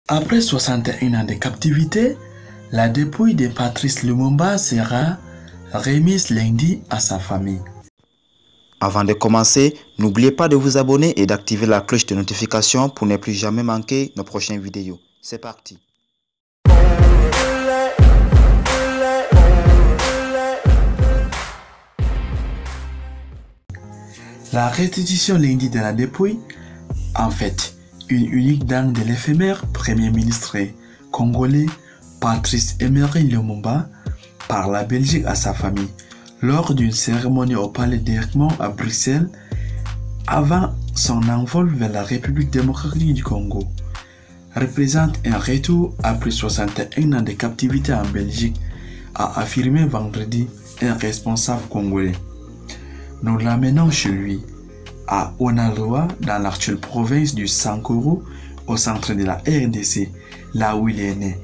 Après 61 ans de captivité, la dépouille de Patrice Lumumba sera remise lundi à sa famille. Avant de commencer, n'oubliez pas de vous abonner et d'activer la cloche de notification pour ne plus jamais manquer nos prochaines vidéos. C'est parti. La restitution lundi de la dépouille, en fait, une unique dame de l'éphémère Premier ministre congolais Patrice Emery Lumumba par la Belgique à sa famille lors d'une cérémonie au palais d'Egmont à Bruxelles avant son envol vers la République démocratique du Congo, représente un retour après 61 ans de captivité en Belgique, a affirmé vendredi un responsable congolais. Nous l'amenons chez lui, à Onaloa, dans l'actuelle province du Sankuru, au centre de la RDC, là où il est né,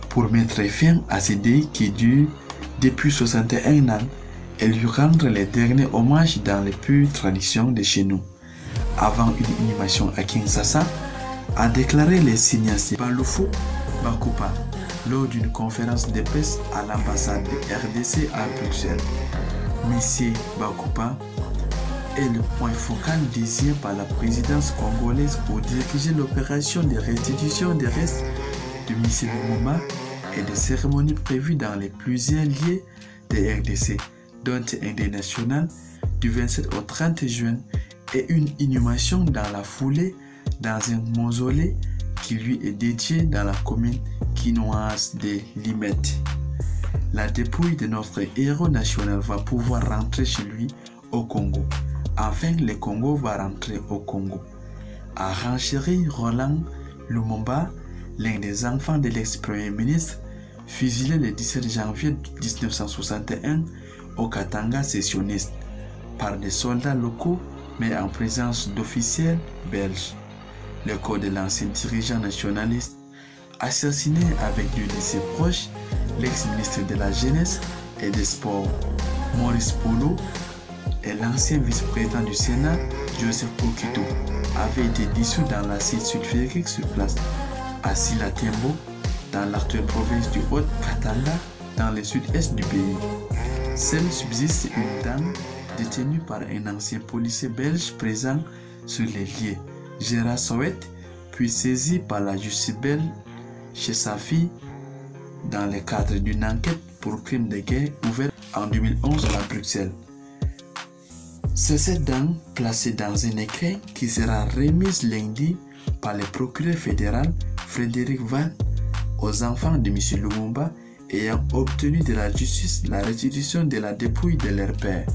pour mettre fin à ce deuil qui dure depuis 61 ans et lui rendre les derniers hommages dans les pures traditions de chez nous. Avant une inhumation à Kinshasa, a déclaré le cinéaste Baloufou Bakupa lors d'une conférence de presse à l'ambassade de RDC à Bruxelles. Monsieur Bakupa est le point focal désigné par la présidence congolaise pour diriger l'opération de restitution des restes de M. Lumumba et des cérémonies prévues dans les plusieurs lieux de RDC, dont un des national du 27 au 30 juin et une inhumation dans la foulée dans un mausolée qui lui est dédié dans la commune quinoise de Limete. La dépouille de notre héros national va pouvoir rentrer chez lui au Congo. Enfin, le Congo va rentrer au Congo. A renchéri Roland Lumumba, l'un des enfants de l'ex-premier ministre, fusillé le 17 janvier 1961 au Katanga sécessionniste par des soldats locaux mais en présence d'officiels belges. Le corps de l'ancien dirigeant nationaliste, assassiné avec deux de ses proches, l'ex-ministre de la Jeunesse et des Sports, Maurice Polo, et l'ancien vice-président du Sénat, Joseph Okito, avait été dissous dans l'acide sulfurique sur place, à Silatembo, dans l'actuelle province du Haut-Katanga, dans le sud-est du pays. Seule subsiste une dame détenue par un ancien policier belge présent sur les lieux, Gérard Sowet, puis saisi par la justice belge chez sa fille dans le cadre d'une enquête pour crime de guerre ouverte en 2011 à Bruxelles. C'est cette dame placée dans un écrin qui sera remise lundi par le procureur fédéral Frédéric Van aux enfants de M. Lumumba ayant obtenu de la justice la restitution de la dépouille de leur père.